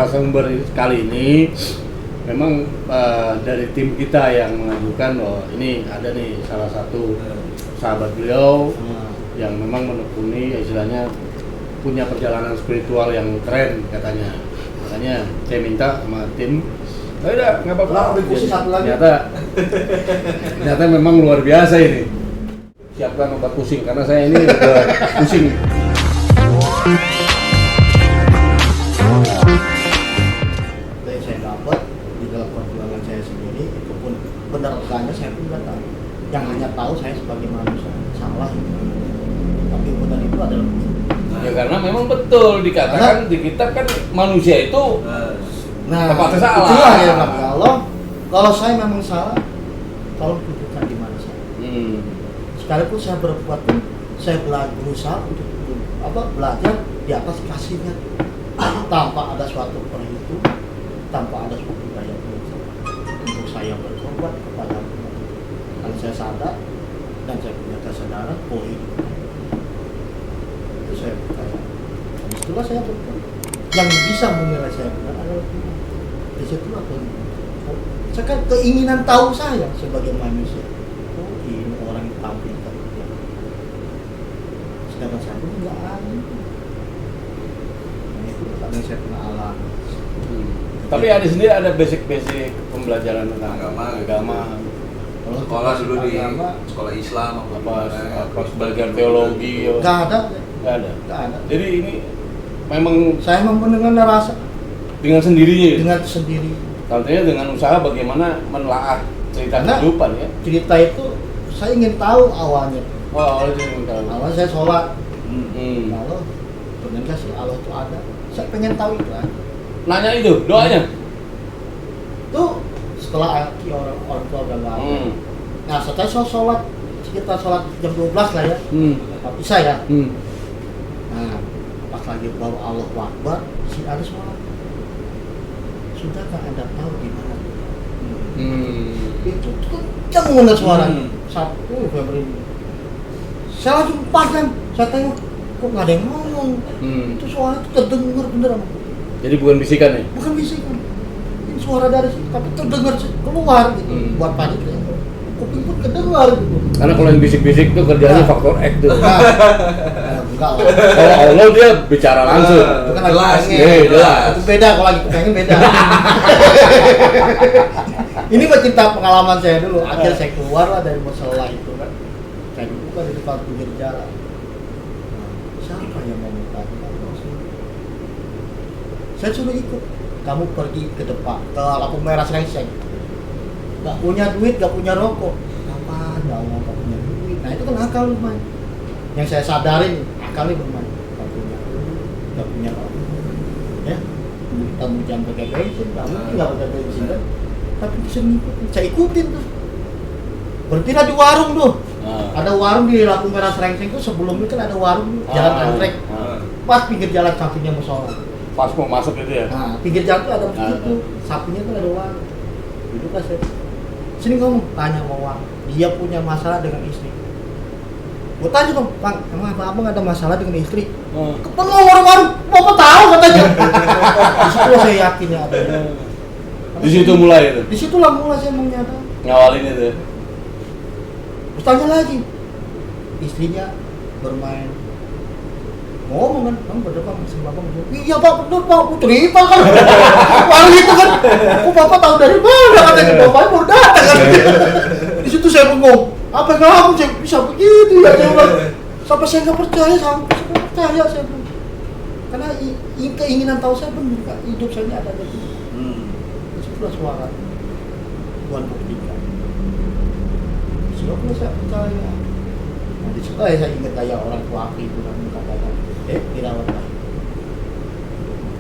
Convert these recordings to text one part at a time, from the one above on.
narasumber kali ini memang dari tim kita yang mengajukan ini ada nih salah satu sahabat beliau yang memang menekuni istilahnya punya perjalanan spiritual yang keren katanya. Makanya saya minta sama tim, udah nggak apa-apa. Ternyata memang luar biasa ini. Siapkan obat pusing karena saya ini udah pusing. Saya dapat di dalam perjuangan saya sendiri itu pun benar enggaknya saya pun nggak tahu. Yang hanya tahu saya sebagai manusia salah. Tapi benar itu adalah ya karena memang betul dikatakan di kita kan manusia itu tempatnya salah. Itulah ya Allah. Kalau saya memang salah, tolong tunjukkan di mana saya. Sekalipun saya berbuat pun saya berusaha untuk belajar di atas kasihnya tanpa ada suatu perhitungan, tanpa ada suatu daya untuk saya berkorban kepada Allah. Kalau saya sadar dan saya punya kesadaran, hidup itu saya percaya. Itulah saya berkorban. Yang bisa menilai saya benar adalah Tuhan. Disitulah Tuhan. Sekarang keinginan tahu saya sebagai manusia. Ini orang yang tampil kerja. Sedangkan saya pun nggak ada. Nah, itu yang saya pernah alami. Tapi ada sendiri ada basic pembelajaran tentang agama. Sekolah dulu di sekolah Islam apa belajar teologi. Nggak ada. Jadi ini memang saya mendengar rasa dengan sendirinya. Dengan sendiri. Artinya dengan usaha bagaimana menelaah cerita kehidupan ya. Cerita itu saya ingin tahu awalnya. Awalnya ingin tahu. Awalnya saya sholat. Lalu benar sih Allah itu ada. Saya pengen tahu itu aja. Nanya itu doanya. Tuh setelah orang tua udah nggak ada. Nah setelah saya sholat sekitar sholat jam 12 lah ya. Bisa ya. Nah pas lagi bawa Allah Akbar si ada sholat. Sudahkah Anda tahu di mana? Itu kencang banget suara. Satu Februari. Saya langsung padam. Saya tengok kok nggak ada yang ngomong. Itu suara itu terdengar bener sama. Jadi bukan bisikan ya? Bukan bisikan. Ini suara dari situ tapi terdengar keluar gitu. Buat panik ya. Kuping pun kedengar gitu. Karena kalau yang bisik-bisik itu kerjanya faktor X tuh. Enggak lah. Kalau Allah dia bicara langsung. Bukan jelas. Jelas. Itu beda kalau lagi kepengen beda. Ini mah cerita pengalaman saya dulu. Akhirnya saya keluar lah dari masalah itu kan. Saya dibuka di depan pinggir jalan. Siapa yang mau minta? Saya suruh ikut. Kamu pergi ke depan ke lampu merah Serengseng. Gak punya duit, gak punya rokok. Apa? Gak punya duit. Nah itu kan akal lumayan. Yang saya sadarin akalnya bermain. Gak punya duit, gak punya rokok. Ya, kita mau jam pakai bensin, gak mungkin gak pakai bensin kan. Tapi bisa ngikutin, saya ikutin tuh. Berhentilah di warung tuh. Ada warung di lampu merah Serengseng tuh sebelumnya kan ada warung jalan anggrek. Pas pinggir jalan sampingnya musola. Pas mau masuk itu ya? Nah, pinggir jalan tuh ada begitu. Sampingnya tuh ada warung. Duduk lah saya. Sini ngomong, tanya sama Wang, dia punya masalah dengan istri. Gue tanya dong, Bang, emang abang ada masalah dengan istri? Ketemu warung-warung, bapak tahu katanya. Di situ saya yakin ya ada. Di situ mulai itu? Di situlah mulai saya menyadari. Ngawalin itu? Terus tanya lagi, istrinya bermain. Ngomong kan, kamu berdepan sama bapak. Iya pak, betul pak, cerita kan. Warung itu kan, aku bapak tahu dari mana katanya bapaknya mau datang kan. Di situ saya bengong, apa kamu bisa begitu ya coba. Sampai saya nggak percaya, saya bilang. Karena keinginan tahu saya benar kak, hidup saya ini ada di situ. Di situlah suara Tuhan buktikan. Di situ saya percaya. Nah di situ saya ingat kayak orang tua aku itu kan katakan.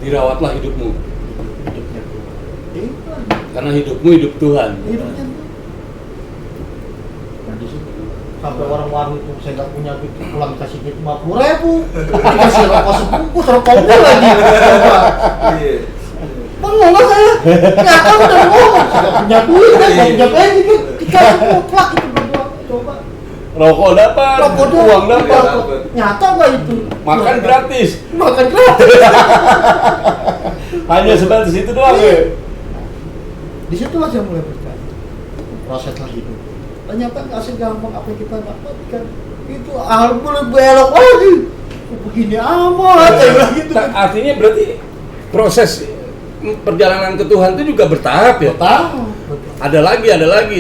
Dirawatlah hidupmu. Hidupnya Tuhan. Karena hidupmu hidup Tuhan. Hidupnya Tuhan. Nah di situ sampai orang warung itu saya nggak punya duit pulang kasih duit 50.000. Dikasih rokok sebungkus rokok murah lagi. Bengong lah saya. Nyata udah ngomong. Saya nggak punya duit, nggak punya bensin, dikasih mutlak itu berdua. Coba. Rokok dapat, uang dapat. Nyata nggak itu? Makan gratis. Makan gratis. Hanya sebatas itu doang ya. Di situlah saya mulai percaya. Proseslah hidup. Ternyata nggak segampang apa yang kita dapatkan. Itu boleh belok lagi. Begini amat, saya bilang gitu. Artinya berarti proses perjalanan ke Tuhan itu juga bertahap ya? Betul. Ada lagi.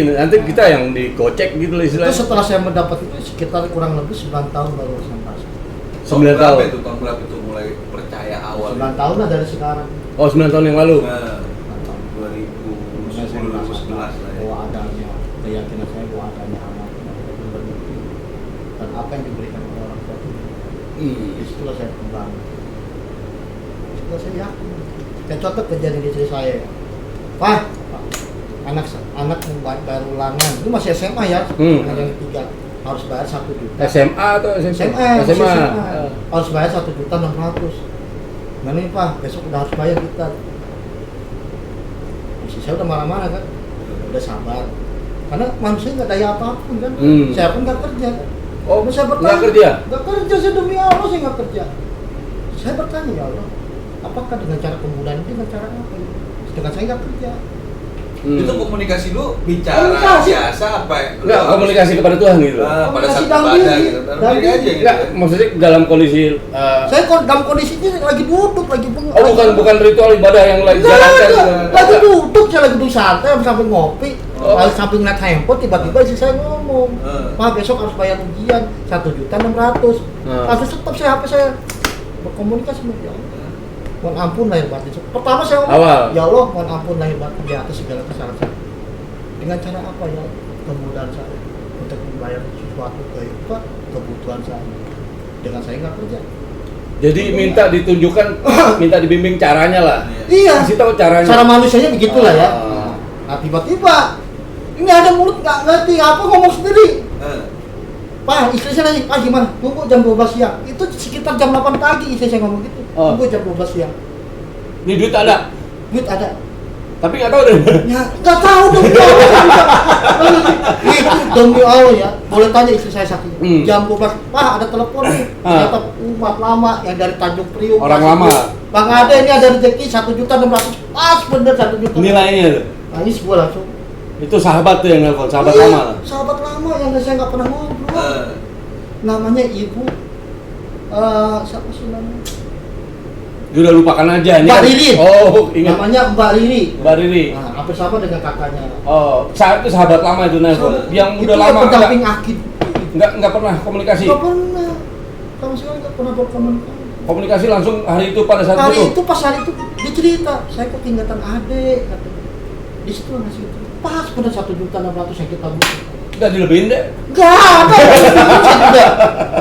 Nanti kita yang dikocek gitu lah Itu istilahnya. setelah saya mendapat itu sekitar kurang lebih 9 tahun baru sampai. 9 tahun. Tahun berapa itu mulai percaya awal? 9 tahun lah dari sekarang. Oh, 9 tahun yang lalu. Nah, 9 tahun. Saya 2010 2011 lah ya. bahwa adanya keyakinan saya bahwa adanya anak yang berbukti dan apa yang diberikan oleh orang tua itu. Disitulah saya kembang. Disitulah saya yakin. Kayak contoh kejadian di istri saya. Pak, anak yang bayar ulangan itu masih SMA ya, anak yang ketiga harus bayar 1 juta. SMA atau SMP? SMA. Harus bayar 1.600.000. Nah nih Pak, besok udah harus bayar kita. Istri saya udah marah-marah kan, udah sabar. Karena manusia nggak daya apapun kan, saya pun nggak kerja. Oh, saya nggak kerja? Nggak kerja, saya demi Allah saya nggak kerja. Saya bertanya ya Allah, apakah dengan cara kemudahan ini dengan cara apa? Dengan saya nggak kerja. Itu komunikasi lu bicara Komunikasi. biasa apa? Enggak, komunikasi kepada Tuhan gitu. Pada saat Komunikasi dalam ibadah diri. gitu. Dalam Dalam diri diri. aja gitu. Enggak, maksudnya dalam kondisi Saya dalam kondisinya lagi duduk, lagi bengong. oh bukan ritual ibadah yang lagi Enggak, jalankan. lagi duduk, saya lagi duduk santai sambil ngopi, Oh. lalu sambil ngeliat handphone, tiba-tiba istri saya ngomong, Pak besok harus bayar ujian 1.600.000. Langsung stop saya HP saya berkomunikasi sama dia. Mohon ampun lahir batin. Pertama saya ngomong, Awal. ya Allah mohon ampun lahir batin di atas segala kesalahan saya. Dengan cara apa ya kemudahan saya untuk membayar sesuatu kebutuhan saya. Dengan saya nggak kerja. Jadi minta ditunjukkan, minta dibimbing caranya lah. Iya. Kasih tahu caranya. Cara manusianya begitulah ya. Ah. Nah tiba-tiba ini ada mulut nggak ngerti apa ngomong sendiri. Pak, istri saya nanya, Pak gimana? Tunggu jam 12 siang. Itu sekitar jam 8 pagi istri saya ngomong gitu. Oh. Tunggu jam 12 siang. Ini duit ada, Duit ada. tapi nggak tahu deh. Ya, nggak tahu dong. Itu demi Allah ya. Boleh tanya istri saya sakit. Jam 12, Pak ada telepon nih. Ternyata umat lama yang dari Tanjung Priok. Orang lama. Bang ada ini ada rezeki 1.600.000. Pas bener 1 juta. Nilainya tuh. Nangis gua langsung. Itu sahabat tuh yang nelfon, sahabat Iya, lama lah. sahabat lama yang saya nggak pernah ngobrol. Namanya Ibu siapa sih namanya? Udah lupakan aja ini. Mbak kan- Riri. Oh, ingat. Namanya Mbak Riri. Mbak Riri. Nah, hampir sama dengan kakaknya. Oh, saat itu sahabat lama itu nelfon. Yang Itu udah lama pendamping Akid. nggak pernah komunikasi. Nggak pernah. Sama sekali nggak pernah berkomunikasi. Komunikasi langsung hari itu pada saat Hari itu. itu pas hari itu dia cerita, saya kok tinggalkan adik katanya. Di situ ngasih itu. Pas pada 1.600.000 yang kita butuh. Nggak dilebihin deh. Nggak ada.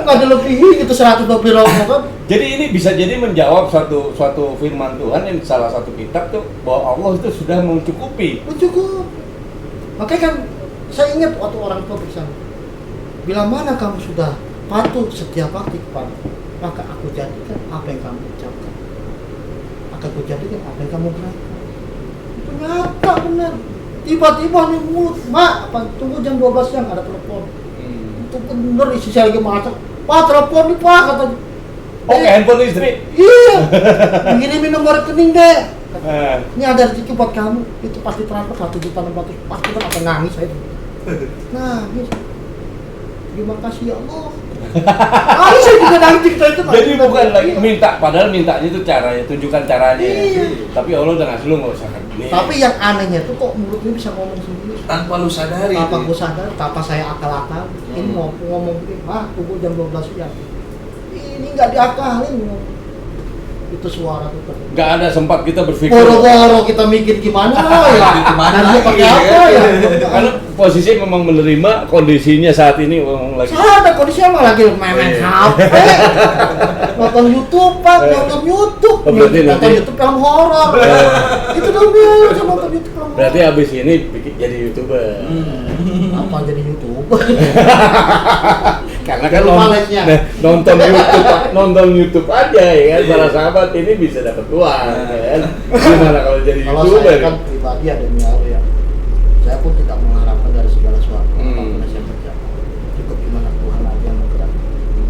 Nggak dilebihin gitu 120 kan. Jadi ini bisa jadi menjawab suatu firman Tuhan yang salah satu kitab tuh bahwa Allah itu sudah mencukupi. Cukup. Makanya kan saya ingat waktu orang tua bersama. Bila mana kamu sudah patuh setiap waktu kepada, maka aku jadikan apa yang kamu ucapkan. Akan aku jadikan apa yang kamu gerakkan. Itu nyata benar. Tiba-tiba nih mulut, Mak, apa tunggu jam 12 siang ada telepon. Itu bener istri saya lagi masak. Pak telepon nih Pak katanya. Oke, handphone istri. Iya. Ngirimin nomor rekening deh. Eh. Ini ada rezeki buat kamu. Itu pasti transfer 1.600.000. Pasti kan akan nangis saya. Nangis. Terima kasih ya Allah. Nangis saya juga nangis itu. Jadi bukan lagi minta, padahal mintanya itu caranya, tunjukkan caranya. Iya. Tapi Allah udah ngasih lu nggak usah kan. Tapi yang anehnya tuh kok mulut ini bisa ngomong sendiri. Tanpa lu sadari Tanpa itu. gue sadar, tanpa saya akal-akal. Ini ngomong begini, tunggu jam 12 siang. Ini nggak diakalin. Itu suara tuh. Nggak ada sempat kita berpikir. Boro-boro kita mikir gimana ya. Gimana Nanti lagi, pakai ya? apa ya? Karena posisi memang menerima kondisinya saat ini memang lagi. Ada kondisinya malah lagi main HP, nonton YouTube Pak, nonton YouTube, Oh, berarti nonton nanti- YouTube film horor. Itu dong dia saya nonton YouTube film horor. Berarti abis ini jadi YouTuber. Apa jadi YouTuber? Karena kan Malesnya. nonton YouTube aja ya kan. Para sahabat ini bisa dapat uang ya kan. Gimana kalau jadi Kalau YouTuber? saya kan pribadi ada Allah ya. Saya pun tidak mengharapkan dari segala sesuatu apapun yang saya kerjakan. Cukup gimana Tuhan aja yang bergerak.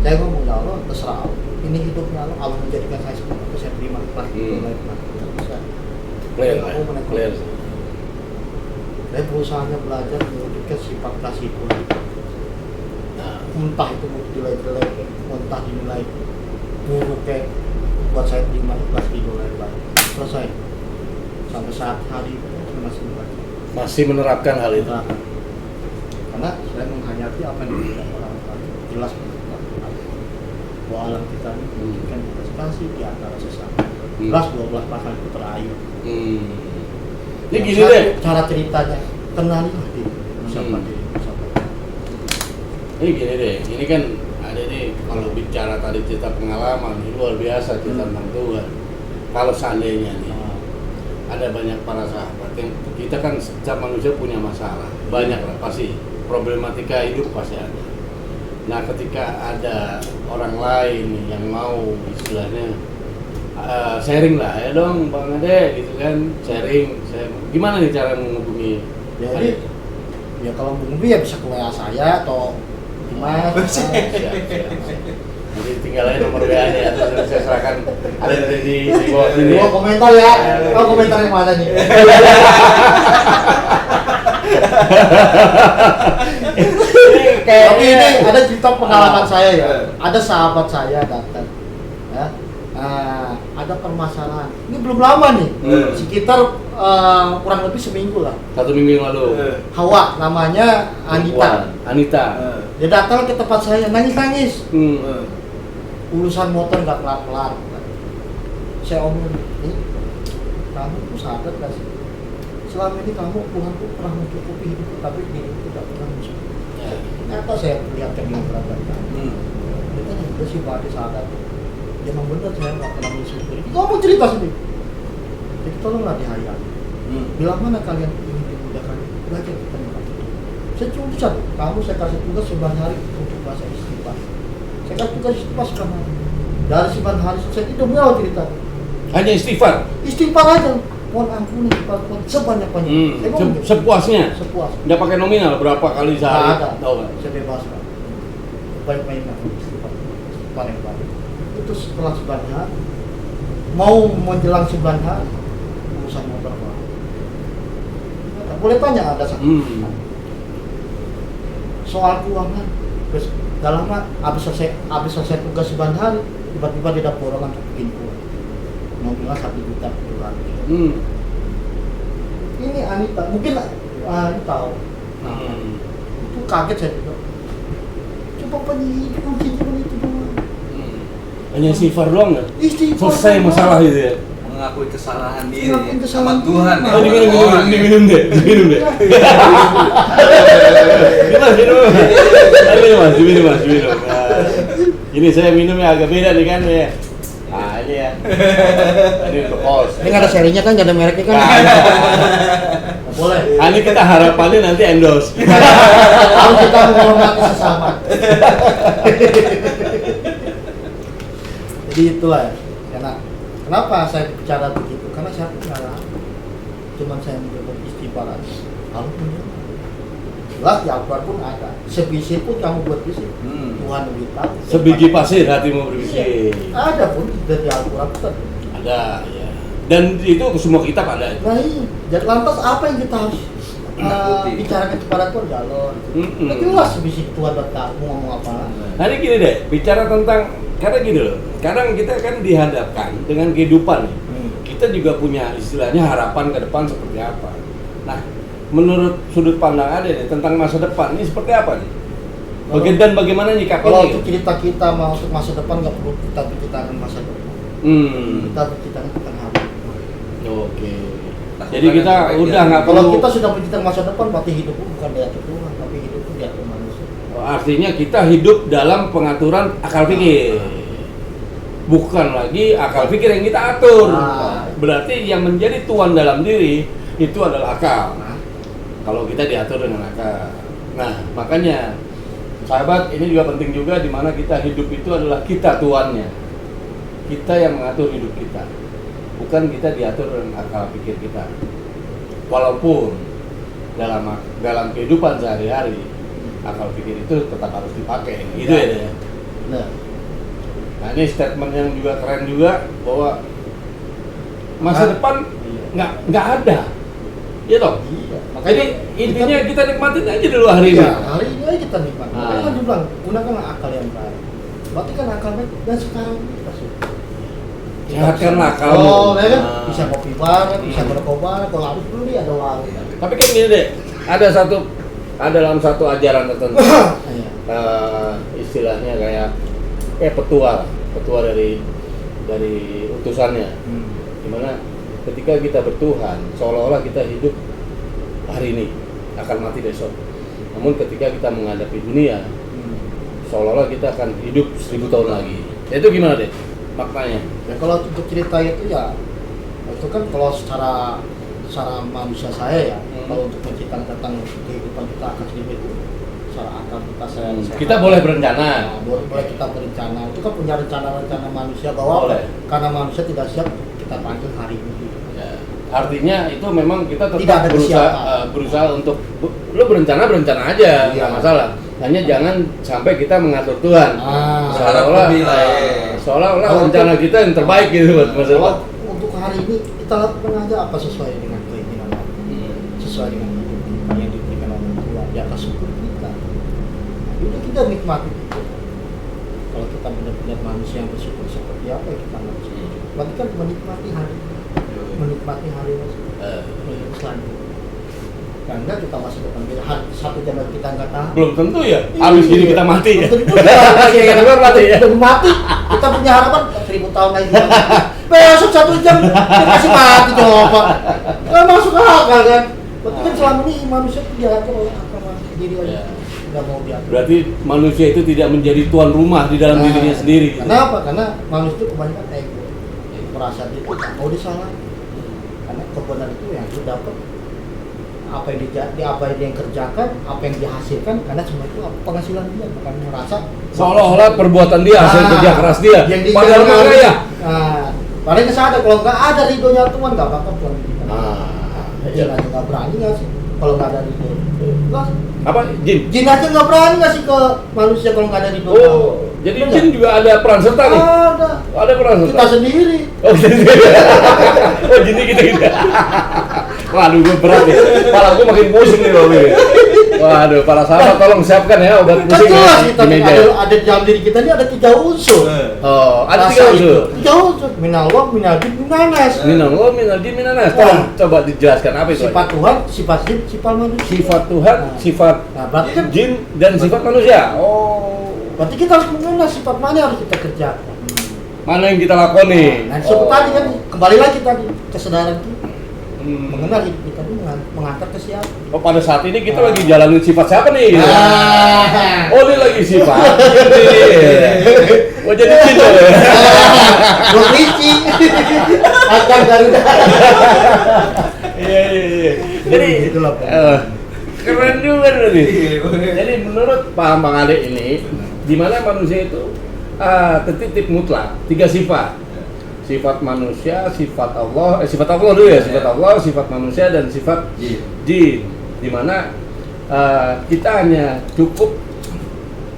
Saya ngomong ya Allah terserah Allah. Ini hidupnya Allah. Allah menjadikan saya seperti itu saya terima. Pasti itu lain. Clear, Aku menekan. clear. Saya berusahanya belajar mewujudkan sifat kasih pun. Nah, Entah itu jelek-jelek, entah dinilai buruk kayak buat saya terima ikhlas dinilai baik. Selesai. Sampai saat hari itu saya masih belajar. masih menerapkan hal itu. Nah, karena saya menghayati apa yang diberikan orang lain. Jelas bahwa alam kita ini kan prestasi di antara sesama. Jelas 12 pasal itu terakhir. Ini Yang gini satu, deh. cara ceritanya kenalilah diri siapa Hmm. diri siapa. Ini gini deh. Ini kan ada nih kalau bicara tadi cerita pengalaman ini luar biasa cerita tentang Tuhan. Kalau seandainya nih ada banyak para sahabat yang kita kan setiap manusia punya masalah banyak lah pasti problematika hidup pasti ada. Nah ketika ada orang lain yang mau istilahnya sharing lah ya dong Bang Ade gitu kan sharing gimana nih cara menghubungi Jadi ya kalau menghubungi ya bisa ke WA saya atau gimana. Siap. Jadi tinggal aja nomor WA-nya atau saya serahkan ada di bawah sini. Gua komentar ya. Oh komentar yang mana nih? Tapi ini ada cerita pengalaman saya ya. Ada sahabat saya datang, ya. Ada permasalahan. Ini belum lama nih, sekitar kurang lebih seminggu lah. 1 minggu yang lalu. Hawa namanya Anita. Anita. Dia datang ke tempat saya nangis-nangis. Urusan motor nggak kelar-kelar. Saya omongin, kamu tuh sadar gak sih? Selama ini kamu Tuhan tuh pernah mencukupi hidupku, tapi hidupku tidak pernah mencukupi. Ternyata saya lihatkan dengan beragam kali. Kita udah sih berarti sadar. Ya memang benar saya nggak pernah mensyukuri. Kamu cerita sendiri. Jadi tolonglah dihayati. Bila mana kalian ingin dimudahkan, belajar terima. Saya cuma satu, kamu saya kasih tugas 9 hari untuk bahasa istighfar. Saya kasih tugas istighfar sekarang. Dari 9 hari selesai itu beliau cerita. Hanya istighfar. Istighfar aja. Mohon ampuni istighfar sebanyak-banyaknya. Saya ngomong gitu. Sepuasnya. Sepuas. Nggak pakai nominal berapa kali Nggak sehari? ada. Tahu nggak? Saya bebas kan. Baik-baiknya istighfar. Istighfar yang baik. Itu setelah 9 hari, mau menjelang 9 hari, urusan motor Pak. Boleh tanya ada satu. Soal keuangan. Terus dalam habis selesai tugas 9 hari, tiba-tiba dia dapat borongan untuk bikin kue. Mau bilang 1 juta per bulan. Ini Anita, mungkin Anita tahu. Itu kaget saya juga. Coba penyihir kuncinya itu doang. Hanya istighfar doang nggak? Istighfar Selesai doang. masalah gitu ya? Mengakui kesalahan diri Mengakui kesalahan sama diri. Tuhan. Oh, Diminum deh. Diminum mas. Nah, ini saya minumnya agak beda nih kan ya. Nah ini ya. Ini untuk host. Ini nggak ada serinya kan, nggak ada mereknya kan? Nggak boleh. Nah, ini kita harapannya nanti endorse. Harus kita menghormati sesama. Jadi itulah ya. Karena kenapa saya bicara begitu? Karena saya pun nggak lama. Cuman saya mencoba istighfar aja. Lalu punya. Jelas di Al-Quran pun ada. Sebisik pun kamu buat bisik. Tuhan lebih tahu. Sebiji pasir hatimu berbisik. Ada pun dari Al-Quran pun ada. Ada ya. Dan itu semua kitab ada. Nah iya. Jadi lantas apa yang kita harus bicarakan kepada Tuhan? Galon. Nah, jelas sebisik Tuhan bertahu mau ngomong apa. Nah ini gini deh, bicara tentang karena gini loh. Kadang kita kan dihadapkan dengan kehidupan nih. Kita juga punya istilahnya harapan ke depan seperti apa. Nah, menurut sudut pandang Ade nih tentang masa depan ini seperti apa nih? Dan bagaimana nyikapinya? Kalau untuk cerita kita mau untuk masa depan nggak perlu kita bicarakan masa depan. Kita bicarakan tentang hari. Oke. Jadi kita udah nggak Kalau perlu. kita sudah berbicara masa depan, berarti hidupku bukan diatur Tuhan, tapi hidupku diatur manusia. Artinya kita hidup dalam pengaturan akal pikir. Bukan lagi akal pikir yang kita atur. Berarti yang menjadi tuan dalam diri itu adalah akal. Kalau kita diatur dengan akal. Nah, makanya sahabat ini juga penting juga di mana kita hidup itu adalah kita tuannya. Kita yang mengatur hidup kita. Bukan kita diatur dengan akal pikir kita. Walaupun dalam kehidupan sehari-hari akal pikir itu tetap harus dipakai. Gitu ya. Nah, ini statement yang juga keren juga bahwa masa depan nggak ada. Iya toh? Iya. Jadi intinya kita nikmatin aja dulu hari ini. Iya, hari ini aja kita nikmati. Ah. Makanya kan dibilang gunakan akal yang baik. Berarti kan akal baik dan sekarang kita sudah. Sehatkan akal. Oh, ya kan? Ah. Bisa kopi bareng, bisa merokok bareng. Kalau harus beli ada warung. Tapi kan gini deh, ada dalam satu ajaran tertentu Iya. istilahnya kayak petua dari utusannya. Dimana ketika kita bertuhan, seolah-olah kita hidup hari ini, akan mati besok. Namun ketika kita menghadapi dunia, seolah-olah kita akan hidup 1000 tahun lagi. Itu gimana deh maknanya? Ya kalau untuk cerita itu ya, itu kan kalau secara manusia saya ya, kalau untuk menceritakan tentang kehidupan kita akan hidup itu secara akal kita saya Kita boleh berencana. Nah, boleh kita berencana. Itu kan punya rencana manusia bahwa Boleh. karena manusia tidak siap kita panggil hari ini. Ya, artinya itu memang kita Tidak tetap ada berusaha untuk lu berencana aja, Iya. nggak masalah. Hanya jangan sampai kita mengatur Tuhan. Seolah-olah lebih lah ya. seolah-olah Kalau rencana kita yang terbaik gitu buat masa depan. Kalau untuk hari ini kita lakukan aja apa sesuai dengan keinginan Allah, sesuai dengan hidup kita yang diberikan oleh Tuhan di atas syukur kita. Itu kita nikmati itu. Kalau kita benar-benar manusia yang bersyukur seperti apa yang kita manusia, berarti kan menikmati hari selanjutnya. Dan enggak kita masih depan satu jam lagi kita nggak tahu. Belum tentu ya. Habis gini kita mati ya. Belum tentu ya. Masih akan keluar mati ya. Belum mati. Kita punya harapan 1000 tahun lagi. Besok 1 jam kita masih mati coba. Nggak masuk akal kan. Berarti kan selama ini manusia itu diatur oleh akal sendiri aja. Nggak mau diatur. Berarti manusia itu tidak menjadi tuan rumah di dalam dirinya sendiri. Gitu. Kenapa? Karena manusia itu kebanyakan ego. Merasa dia itu nggak mau disalahin. Karena kebenaran itu yang dia dapat apa yang dia kerjakan, apa yang dihasilkan, karena semua itu penghasilan dia, bukan merasa Seolah-olah perbuatan dia hasil kerja keras dia. Padahal mau enggak ya. Padahal sadar kalau nggak ada ridhonya Tuhan nggak bakal Tuhan kita. Jin Iya. aja nggak berani nggak sih kalau nggak ada ridho. Apa? Jin. Jin aja nggak berani nggak sih ke manusia kalau nggak ada ridho. Oh, jadi jin juga ada peran serta nih. Ada peran serta. Kita sendiri. Oh, sendiri. Oh, jadi kita. Waduh, gue berat nih. Kepala gue makin pusing nih, Bang. Waduh, para sahabat tolong siapkan ya obat Kan pusing jelas di kita meja. ada di dalam diri kita ini ada 3 unsur. Oh, ada Rasa 3 unsur. itu, 3 unsur. Minallah, minadin, minanas. Minallah, minadin, minanas. Tolong coba dijelaskan apa itu? Sifat Tuhan, sifat jin, sifat manusia. Sifat Tuhan, sifat Nah, berarti kan jin dan sifat manusia. Oh, berarti kita harus mengenal sifat mana yang harus kita kerjakan. mana yang kita lakoni? Nah, seperti tadi kan kembali lagi tadi kesadaran kita mengenal hidup kita ini mengantar ke siapa. Oh, pada saat ini kita lagi jalanin sifat siapa nih? Oh, ini lagi sifat. Oh, jadi jin ya? Belum rinci. Akan Garuda. Iya. Jadi Itulah, Pak. keren juga nih. Jadi menurut paham Bang Ade ini, di mana manusia itu tertitip mutlak 3 sifat. Sifat manusia, sifat Allah dulu ya, sifat Allah, sifat manusia dan sifat jin. Di mana kita hanya cukup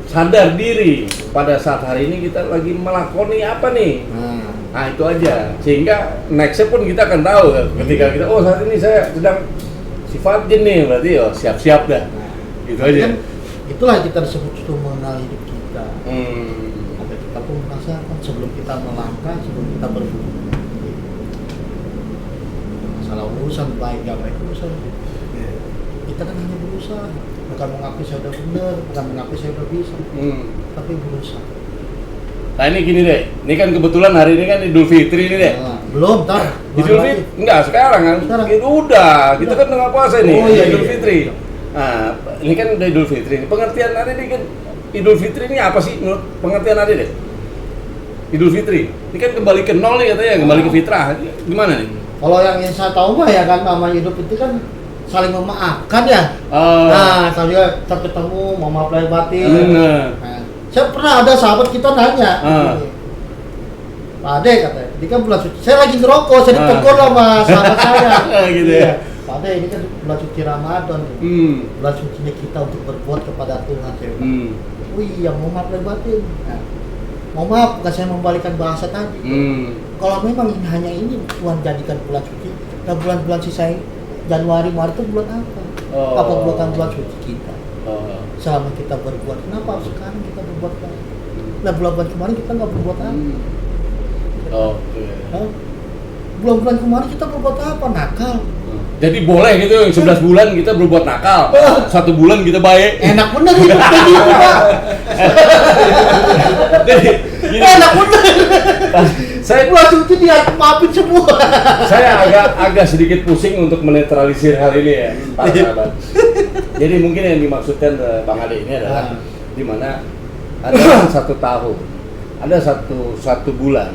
sadar diri pada saat hari ini kita lagi melakoni apa nih. Nah, itu aja. Sehingga nextnya pun kita akan tahu ketika kita saat ini saya sedang sifat jin nih, berarti siap-siap dah. Gitu aja. Kan, itulah yang kita disebut itu mengenal hidup kita. Sampai kita pun merasakan sebelum kita melangkah, sebelum kita berburu. Masalah urusan baik gak baik urusan. Kita kan hanya berusaha, bukan mengakui saya udah benar, bukan mengakui saya udah bisa, tapi berusaha. Nah, ini gini deh. Ini kan kebetulan hari ini kan Idul Fitri ini deh. Belum, tar. Idul Fitri enggak sekarang kan? Sekarang. Udah, kita kan tengah puasa nih. Oh, iya, Idul iya. Fitri. Nah, ini kan udah Idul Fitri. Pengertian hari ini kan Idul Fitri ini apa sih menurut pengertian hari deh? Idul Fitri. Ini kan kembali ke nol nih katanya, kembali ke fitrah. Gimana nih? Kalau yang saya tahu mah ya kan nama hidup itu kan saling memaafkan ya. Oh. Nah, kalau dia ketemu mau maaf lahir batin. Benar. Nah, saya pernah ada sahabat kita nanya. Pak Ade katanya, ini kan bulan suci. Saya lagi ngerokok, saya ditegur sama sahabat saya. Gitu ya. Pak Ade, ini kan bulan suci Ramadan. Bulan sucinya kita untuk berbuat kepada Tuhan. Saya bilang, oh iya, mau maaf lahir batin. Nah, mau maaf, bukan saya membalikan bahasa tadi. Kalau memang hanya ini Tuhan jadikan bulan suci, Nah bulan-bulan sisa Januari, Maret itu bulan apa? Apa bulan suci kita? Selama kita berbuat, kenapa harus sekarang kita berbuat baik? Nah bulan-bulan kemarin kita nggak berbuat apa? Bulan-bulan kemarin kita berbuat apa? Nakal. Jadi boleh gitu yang 11 bulan kita berbuat nakal, 1 bulan kita baik. Enak bener hidup kayak gitu Pak. Jadi, Enak bener. saya Bulan suci dia maafin semua. Saya agak sedikit pusing untuk menetralisir hal ini ya, para sahabat. Jadi mungkin yang dimaksudkan Bang Ade ini adalah di mana ada 1 tahun, ada satu bulan,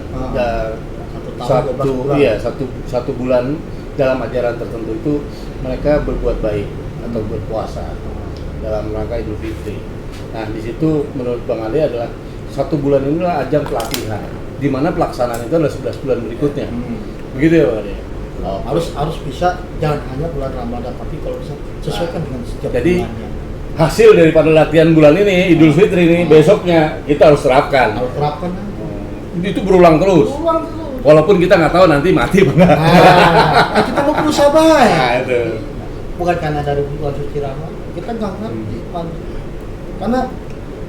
satu bulan dalam ajaran tertentu itu mereka berbuat baik atau berpuasa dalam rangka Idul Fitri. Nah di situ menurut Bang Ade adalah 1 bulan inilah ajang pelatihan, di mana pelaksanaan itu adalah 11 bulan berikutnya. Begitu ya Bang Ade? Harus bisa, jangan hanya bulan Ramadan, tapi kalau bisa sesuaikan dengan setiap jadi, bulannya. Hasil daripada latihan bulan ini, Idul Fitri ini, besoknya kita harus terapkan. Harus terapkan. Itu berulang terus. Walaupun kita nggak tahu nanti mati apa enggak. Kita mau berusaha baik. Nah, itu. Bukan karena dari bulan suci Ramadan, kita nggak ngerti. Karena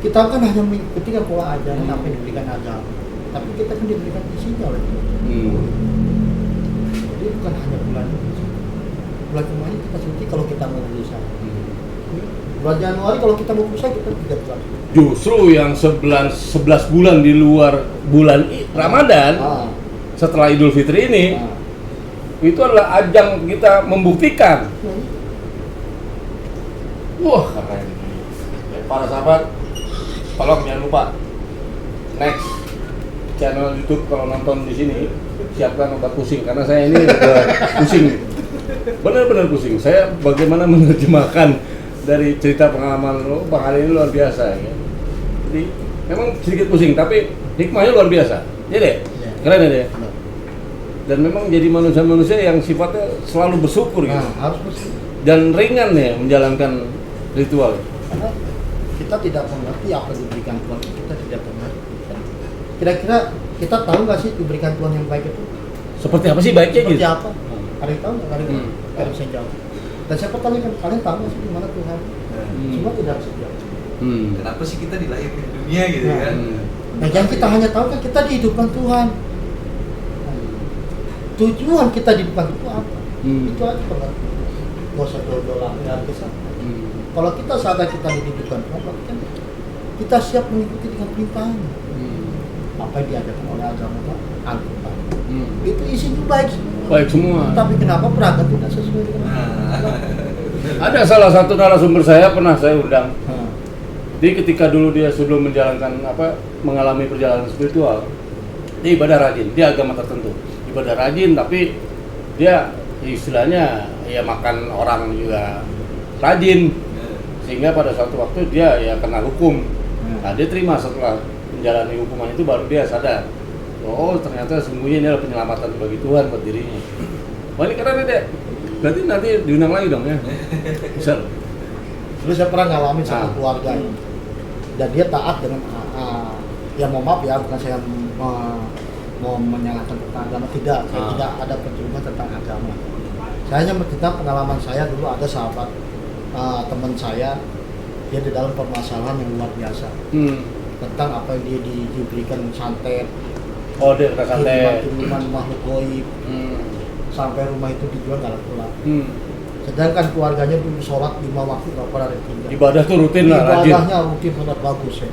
kita kan hanya mengikuti kan pola ajaran apa yang diberikan agama. Tapi kita kan diberikan isinya oleh Tuhan. Jadi bukan hanya bulan suci. Bulan kemarin kita suci kalau kita mau berusaha. Bulan Januari kalau kita mau berusaha kita tidak bulan. Justru yang 11 bulan di luar bulan Ramadan, setelah Idul Fitri ini, itu adalah ajang kita membuktikan. Wah, keren. Para sahabat, tolong jangan lupa next channel YouTube kalau nonton di sini siapkan obat pusing karena saya ini udah pusing, benar-benar pusing. Saya bagaimana menerjemahkan dari cerita pengalaman lo, Bang Ali ini luar biasa ya. Jadi memang sedikit pusing tapi hikmahnya luar biasa. Jadi keren ya deh. Dan memang jadi manusia-manusia yang sifatnya selalu bersyukur gitu. Harus bersyukur. Dan ringan ya menjalankan ritual. Karena kita tidak mengerti apa yang diberikan Tuhan, kita tidak mengerti. Kira-kira kita tahu nggak sih diberikan Tuhan yang baik itu? Seperti apa sih baiknya gitu? Seperti apa? Kalian tahu nggak? Kalian bisa jawab. Dan siapa tahu kan kalian tahu nggak sih di mana Tuhan? Semua tidak bisa jawab. Kenapa sih kita dilahirkan di dunia gitu kan? Nah, yang kita hanya tahu kan kita dihidupkan Tuhan. Tujuan kita dihidupkan itu apa? Itu aja pengertian. Nggak usah jauh-jauh lagi ke sana. Kalau kita sadar kita dihidupkan Tuhan, berarti kan kita siap mengikuti dengan perintahnya. Apa yang diajarkan oleh agama Al-Quran. Itu isinya baik semua. Baik semua. Tapi kenapa perangkat tidak sesuai dengan Ada salah satu narasumber saya pernah saya undang. Jadi ketika dulu dia sebelum menjalankan mengalami perjalanan spiritual, dia ibadah rajin, dia agama tertentu, ibadah rajin tapi dia istilahnya ya makan orang juga rajin, sehingga pada suatu waktu dia ya kena hukum. Nah dia terima setelah menjalani hukuman itu baru dia sadar, oh ternyata sesungguhnya ini adalah penyelamatan bagi Tuhan buat dirinya. Wah ini keren deh, berarti nanti diundang lagi dong ya. Bisa. Dulu saya pernah ngalamin satu keluarga dan dia taat dengan ya mohon maaf ya, bukan saya mau menyalahkan tentang agama, tidak, saya tidak ada pencurigaan tentang agama. Saya hanya mencerita pengalaman saya dulu, ada sahabat teman saya, dia di dalam permasalahan yang luar biasa tentang apa yang dia diberikan santet, dia kena santet, kiriman makhluk goib, sampai rumah itu dijual nggak laku. Sedangkan keluarganya dulu sholat 5 waktu nggak pernah ada tinggal. Ibadah tuh rutin lah, rajin. Ibadahnya rutin sangat bagus ya.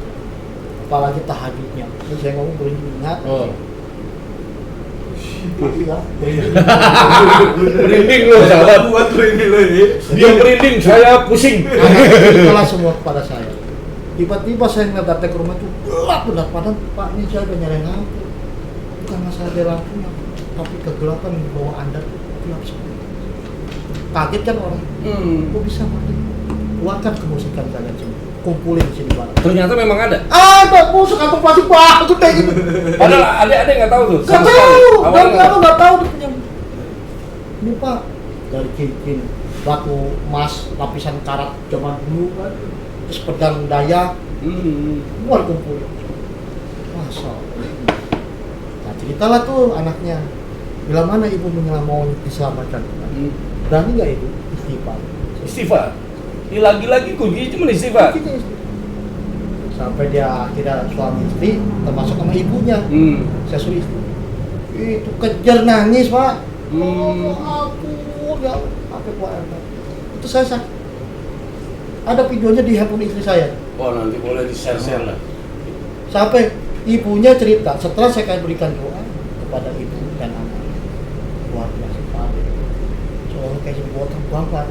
Apalagi tahajudnya. Terus saya ngomong beringat. Iya, merinding loh sahabat. Buat lo ini lo ini. Dia merinding, saya pusing. Itulah semua kepada saya. Tiba-tiba saya ngeliat datang ke rumah itu gelap benar. Padahal Pak ini saya udah nyalain lampu. Bukan masalah dari lampunya, tapi kegelapan di bawah Anda itu gelap sekali. Kaget kan orang, kok bisa mati? Keluarkan kemusikan kalian sini, kumpulin di sini bareng. Ternyata memang ada. Ada musik atau plastik bagus kayak gitu. Padahal ada nggak tahu tuh. Nggak tahu, dan kamu nggak tahu dia punya. Ini Pak, dari cincin batu emas lapisan karat zaman dulu kan, terus pedang daya, semua kumpulin. Masa. Nah ceritalah tuh anaknya. bila mana ibu mau diselamatkan, berani nggak ibu istighfar? Istighfar. Ini lagi-lagi kunci cuma istighfar. Sampai dia akhirnya suami istri termasuk sama ibunya. Saya suruh istri itu kejar nangis pak. Oh ampun ya apa kuat. Itu saya sakit. Ada videonya di handphone istri saya. Oh nanti boleh di-share lah. Sampai ibunya cerita setelah saya berikan doa kepada ibu dan anak, luar biasa pak. Soalnya kayak dibawa terbang pak.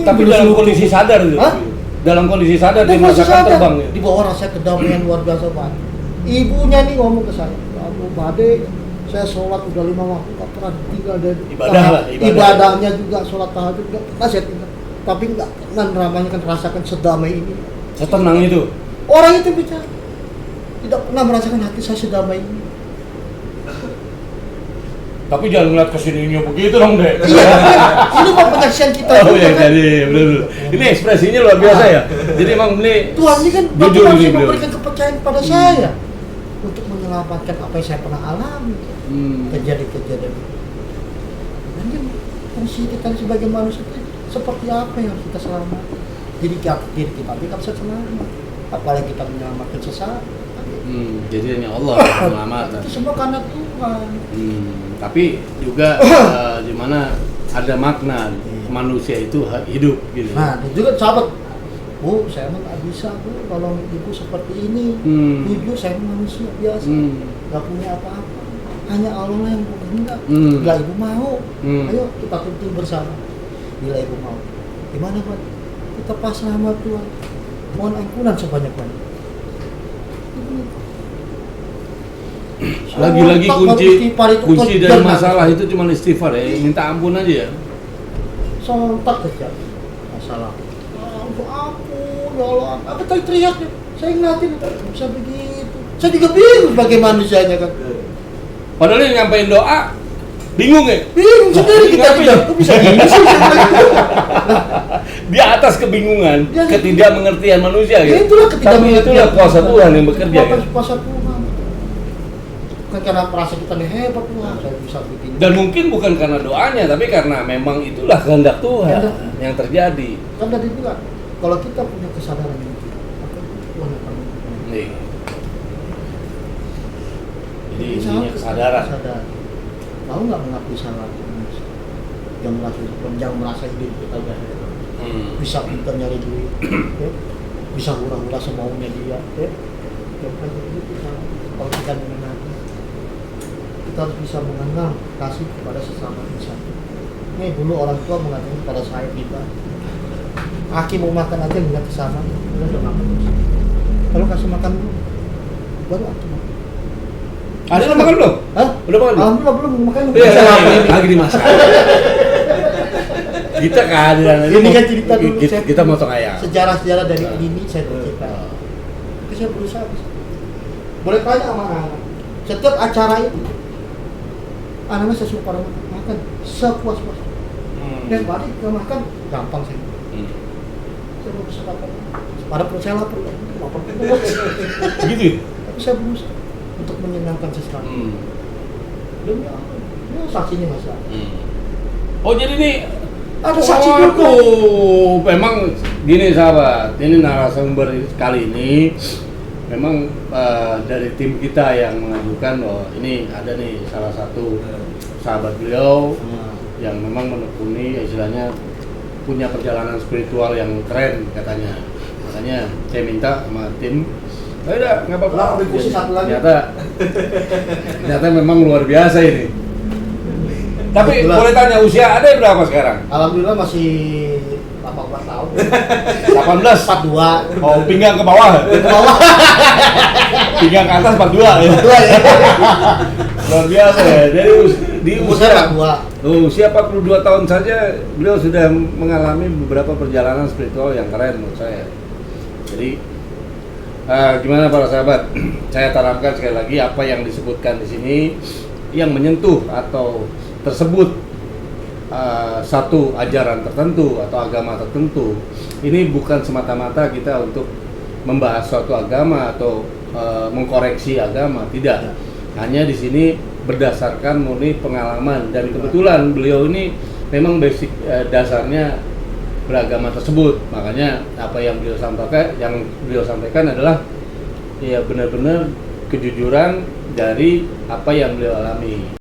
Tapi dalam kondisi sadar itu. Hah? Dalam kondisi sadar dia Dia masih merasakan sadar. terbang. Di bawah rasa kedamaian luar biasa pak. Ibunya nih ngomong ke saya, kamu Bade, saya sholat udah 5 waktu, gak pernah tinggal dari ibadahnya juga, sholat tahajud gak pernah saya tinggal. Tapi gak pernah namanya kan merasakan sedamai ini. Setenang itu. Orang itu bicara, tidak pernah merasakan hati saya sedamai ini. Tapi jangan ngeliat kesininya begitu dong deh. Iya, ini kok penyaksian kita. Oh juga, iya, kan? jadi betul. Ini ekspresinya luar biasa ya. Jadi emang ini Tuhan ini kan jujur Bapak ini masih beliau. memberikan kepercayaan pada saya untuk menyelamatkan apa yang saya pernah alami. Kejadian-kejadian. Dan dia fungsi kita sebagai manusia itu seperti apa yang harus kita selamatkan. Jadi kita bisa selamat. Apalagi kita menyelamatkan sesat. Jadi hanya Allah yang menyelamatkan. Itu semua karena Tuhan. Tapi juga di mana ada makna manusia itu hidup gitu. Nah, dan juga sahabat, Bu, saya emang nggak bisa Bu, kalau ibu seperti ini. Jujur saya manusia biasa, nggak punya apa-apa. Hanya Allah lah yang berkehendak. Bila ibu mau, ayo kita tuntun bersama. Bila ibu mau, gimana Pak? Kita pasrah sama Tuhan. Mohon ampunan sebanyak-banyak. Lagi-lagi kunci dari kejar masalah itu cuma istighfar ya, minta ampun aja ya. Sontak saja masalah. Ampun, ya Allah. Apa tadi teriaknya? Saya ngeliatin, bisa begitu. Saya juga bingung sebagai manusianya kan. Padahal yang nyampein doa bingung ya. Bingung sendiri kita Kenapa juga. ya? Kok bisa gini sih? Di atas kebingungan, Ya, ketidakmengertian manusia Ya gitu. itulah Tapi ketidakmengertian. itulah kuasa Tuhan yang bekerja kan. Kuasa Tuhan. Bukan karena merasa kita nih hebat Tuhan, saya bisa begini. Dan mungkin bukan karena doanya, tapi karena memang itulah kehendak Tuhan Kehendak. yang terjadi. Kan tadi bilang, kalau kita punya kesadaran yang tinggi, maka Tuhan akan memberikan. Nih. Jadi intinya kesadaran. Sadar. Mau nggak mengakui salah? Jangan merasa hidup kita udah hebat. Bisa pintar nyari duit, ya. Bisa hura-hura semaunya dia, ya. Jangan gitu kalau kita mengenal, kita harus bisa mengenal kasih kepada sesama insan. Ini dulu orang tua mengatakan kepada saya kita, Aki mau makan aja nggak kesana, udah makan terus. Kalau kasih makan dulu, baru aku makan. Ada udah makan belum? Hah? Udah makan belum? Alhamdulillah belum makan. Iya, Bisa lapar ini. lagi dimasak. Kita kehadiran Ini kan cerita dulu kita motong ayam. Sejarah-sejarah dari ini saya cerita. Tapi saya berusaha. Boleh tanya sama anak. Setiap acara itu, anak-anak saya suruh pada makan sepuas-puas. Dan balik ke makan gampang saya. Saya mau bisa makan. Pada perut saya lapar. Lapar. Gitu. Tapi saya berusaha untuk menyenangkan sesuatu. Demi Allah. Ini saksinya Mas. Oh jadi ini Ada saksi juga. Memang gini sahabat, ini narasumber kali ini memang dari tim kita yang mengajukan bahwa ini ada nih salah satu sahabat beliau yang memang menekuni istilahnya punya perjalanan spiritual yang keren katanya. Makanya saya minta sama tim, ayo dah nggak apa-apa. Kursi satu lagi. Ternyata memang luar biasa ini. Tapi Betulan. boleh tanya usia ada yang berapa sekarang? Alhamdulillah masih 18 tahun. 18. 42. Oh, pinggang ke bawah. Ke bawah. Pinggang ke atas 42 ya. 42 ya. Luar biasa ya. Jadi di Usia usia 42. usia 42 tahun saja beliau sudah mengalami beberapa perjalanan spiritual yang keren menurut saya. Jadi gimana para sahabat? Saya tanamkan sekali lagi apa yang disebutkan di sini yang menyentuh atau tersebut satu ajaran tertentu atau agama tertentu. Ini bukan semata-mata kita untuk membahas suatu agama atau mengkoreksi agama, tidak. Hanya di sini berdasarkan murni pengalaman, dan kebetulan beliau ini memang basic dasarnya beragama tersebut. Makanya apa yang beliau sampaikan adalah ya benar-benar kejujuran dari apa yang beliau alami.